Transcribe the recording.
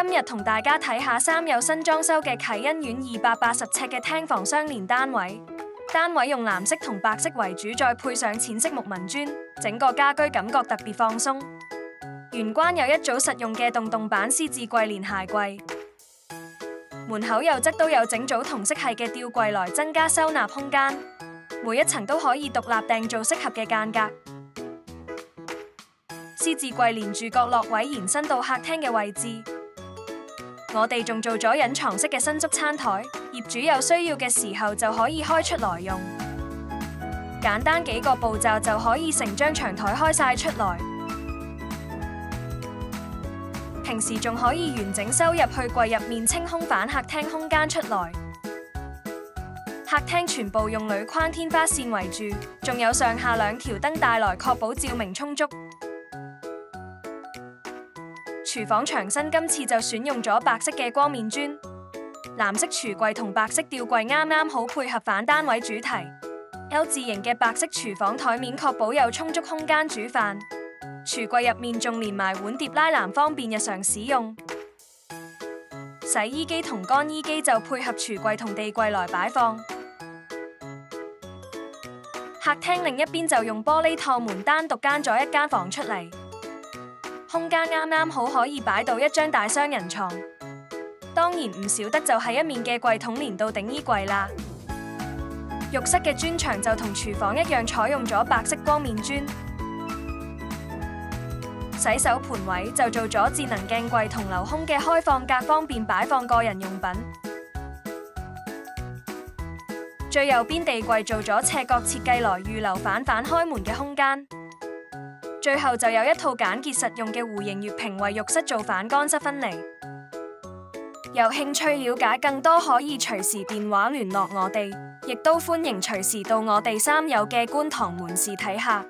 今日同大家睇下三有新裝修嘅啟欣苑280尺嘅廳房雙連單位，單位用藍色同白色為主，再配上淺色木紋磚，整個家居感覺特別放鬆。玄關有一組實用嘅洞板獅子櫃連鞋櫃，門口右側都有整組同色系嘅吊櫃來增加收納空間，每一層都可以獨立訂做適合嘅間隔。獅子櫃連住角落位延伸到客廳嘅位置，我哋仲做咗隱藏式嘅伸縮餐台，業主有需要嘅時候就可以開出來用。簡單幾個步驟就可以成張長台開晒出來，平時仲可以完整收入去櫃入面清空反客廳空間出來。客廳全部用鋁框天花線圍住，仲有上下兩條燈帶來確保照明充足。廚房牆身今次就選用咗白色嘅光面磚，藍色櫥櫃同白色吊櫃啱啱好配合反單位主題。L 字形嘅白色廚房台面確保有充足空間煮飯，櫥櫃入面仲連埋碗碟拉籃，方便日常使用。洗衣機同乾衣機就配合櫥櫃同地櫃來擺放。客廳另一邊就用玻璃趟門單獨間咗一間房出嚟，空間啱啱好可以擺到一張大雙人床。當然唔少得就係一面嘅櫃筒連到頂衣櫃啦。浴室嘅磚牆就同廚房一樣採用咗白色光面磚。洗手盆位就做咗智能鏡櫃同留空嘅開放格，方便擺放個人用品。最右邊地櫃做咗斜角設計來預留反開門嘅空間。最後就有一套簡潔實用嘅弧形月屏為浴室做反乾濕分離。有興趣了解更多可以隨時電話聯絡我哋，亦都歡迎隨時到我哋三有嘅觀塘門市睇下。